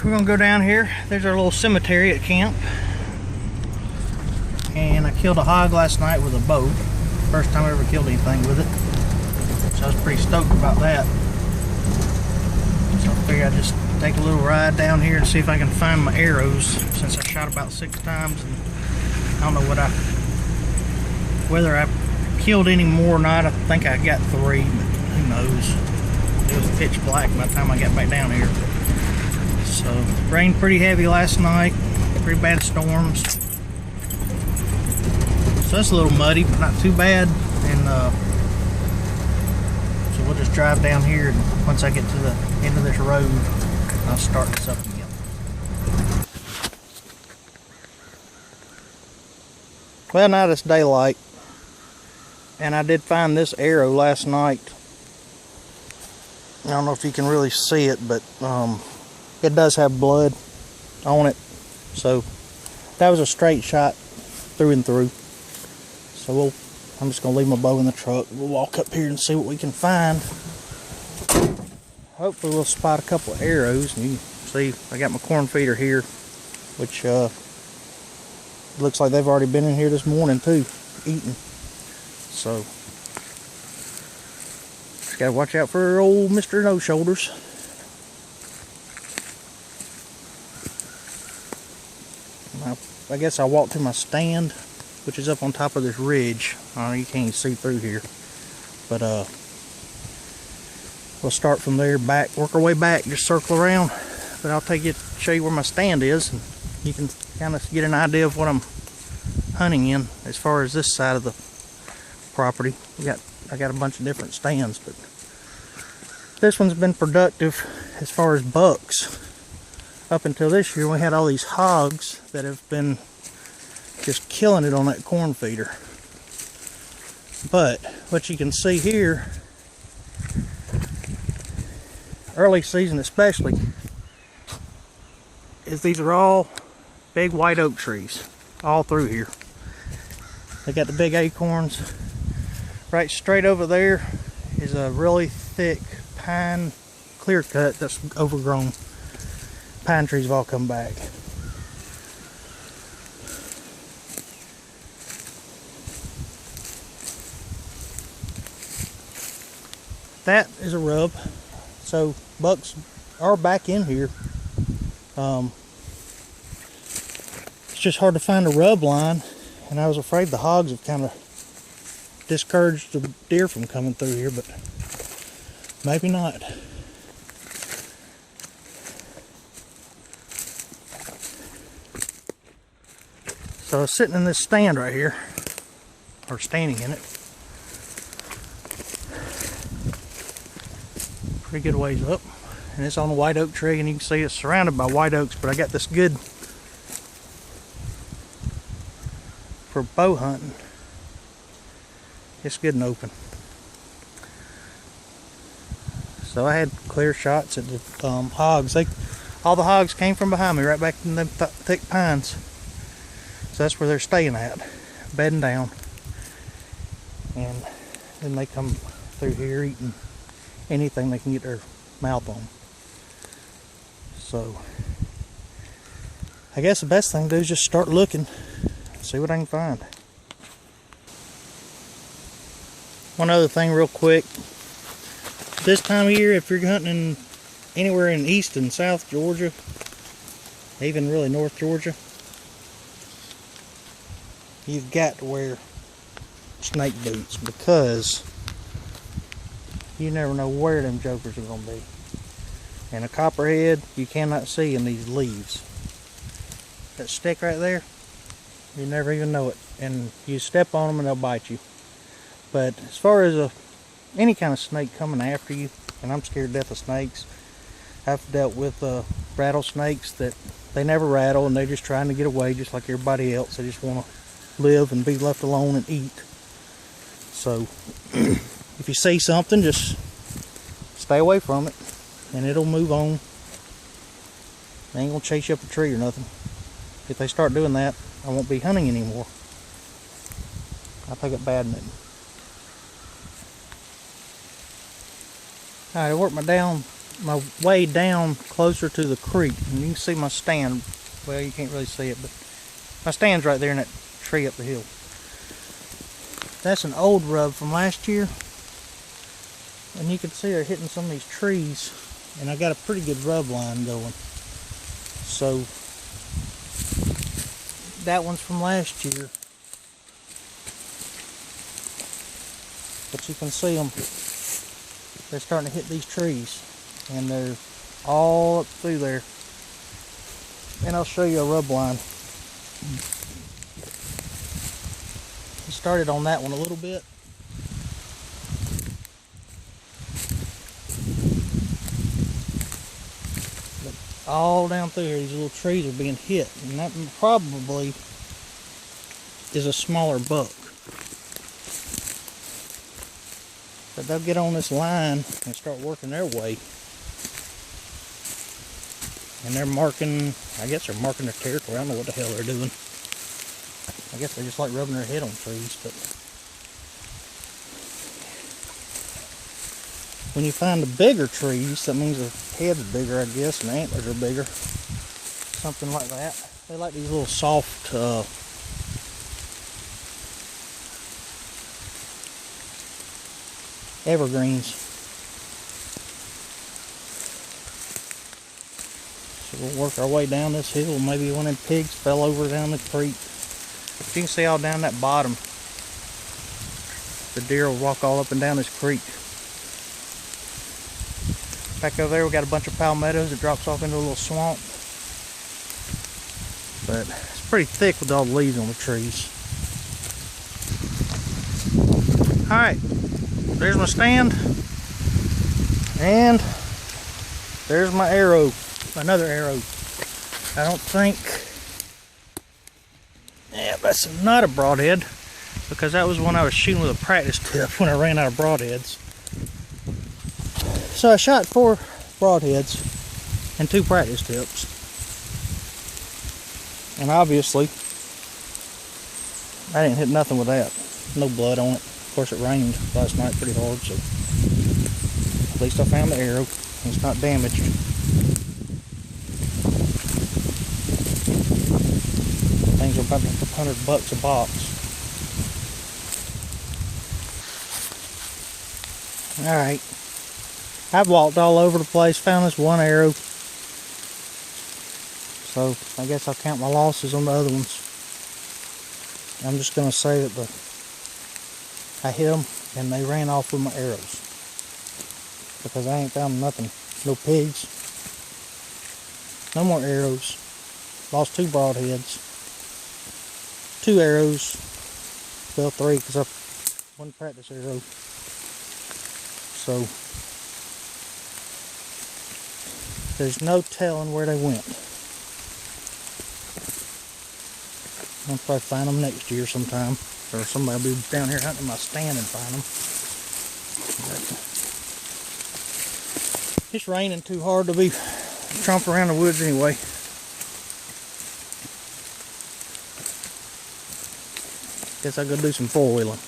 we're gonna go down here. There's our little cemetery at camp. And I killed a hog last night with a bow. First time I ever killed anything with it. So I was pretty stoked about that. So I figured I'd just take a little ride down here and see if I can find my arrows, since I shot about 6 times and I don't know whether I killed any more or not. I think I got 3, but who knows. It was pitch black by the time I got back down here. So rained pretty heavy last night, pretty bad storms. So it's a little muddy, but not too bad. And so we'll just drive down here, and once I get to the end of this road, I'll start this up again. Well, now it's daylight, and I did find this arrow last night. I don't know if you can really see it, but it does have blood on it. So that was a straight shot through and through. So I'm just gonna leave my bow in the truck. We'll walk up here and see what we can find. Hopefully we'll spot a couple of arrows. And you can see I got my corn feeder here, which looks like they've already been in here this morning too, eating. So just gotta watch out for old Mr. No Shoulders. I guess I'll walk to my stand, which is up on top of this ridge. You can't even see through here, but we'll start from there, back, work our way back, just circle around. But I'll show you where my stand is, and you can kind of get an idea of what I'm hunting in as far as this side of the property. I got a bunch of different stands, but this one's been productive as far as bucks. Up until this year, we had all these hogs that have been just killing it on that corn feeder. But what you can see here, early season especially, is these are all big white oak trees all through here. They got the big acorns. Right straight over there is a really thick pine clear cut that's overgrown. Pine trees have all come back. That is a rub. So bucks are back in here. It's just hard to find a rub line, and I was afraid the hogs have kind of discouraged the deer from coming through here, but maybe not. So I was sitting in this stand right here, or standing in it. Pretty good ways up, and it's on a white oak tree, and you can see it's surrounded by white oaks, but I got this good for bow hunting. It's good and open. So I had clear shots at the hogs. All the hogs came from behind me, right back in them thick pines. So that's where they're staying at, bedding down. And then they come through here eating anything they can get their mouth on. So I guess the best thing to do is just start looking, see what I can find. One other thing real quick. This time of year, if you're hunting anywhere in East and South Georgia, even really North Georgia, you've got to wear snake boots, because you never know where them jokers are going to be. And a copperhead you cannot see in these leaves. That stick right there, you never even know it, and you step on them and they'll bite you. But as far as any kind of snake coming after you, and I'm scared to death of snakes. I've dealt with rattlesnakes that they never rattle, and they're just trying to get away just like everybody else. They just want to live and be left alone and eat. So if you see something, just stay away from it, and it'll move on. They ain't gonna chase you up a tree or nothing. If they start doing that, I won't be hunting anymore. I'll take it bad in it. Alright, I worked my down my way down closer to the creek, and you can see my stand. Well, you can't really see it, but my stand's right there in that tree up the hill. That's an old rub from last year, and you can see they're hitting some of these trees, and I got a pretty good rub line going. So that one's from last year, but you can see them. They're starting to hit these trees, and they're all up through there. And I'll show you a rub line. He started on that one a little bit. But all down through here, these little trees are being hit, and that probably is a smaller buck. But they'll get on this line and start working their way. And they're marking, I guess they're marking their territory. I don't know what the hell they're doing. I guess they just like rubbing their head on trees, but when you find the bigger trees, that means their head's bigger, I guess, and the antlers are bigger. Something like that. They like these little soft, evergreens. So we'll work our way down this hill. Maybe one of them pigs fell over down the creek. But you can see all down that bottom, the deer will walk all up and down this creek. Back over there we got a bunch of palmettos that drops off into a little swamp. But it's pretty thick with all the leaves on the trees. Alright, there's my stand. And there's my arrow. Another arrow. I don't think, yeah, that's not a broadhead, because that was when I was shooting with a practice tip when I ran out of broadheads. So I shot 4 broadheads and 2 practice tips, and obviously I didn't hit nothing with that. No blood on it. Of course it rained last night pretty hard, so at least I found the arrow and it's not damaged. Things are about $100 a box. Alright. I've walked all over the place, found this one arrow. So I guess I'll count my losses on the other ones. I'm just going to say that I hit them and they ran off with my arrows. Because I ain't found nothing. No pigs. No more arrows. Lost 2 broadheads. 2 arrows. Well, 3 because I one practice arrow. So there's no telling where they went. I'll probably find them next year sometime, or somebody will be down here hunting my stand and find them. But it's raining too hard to be tromping around the woods anyway. Guess I'll go do some 4-wheeling.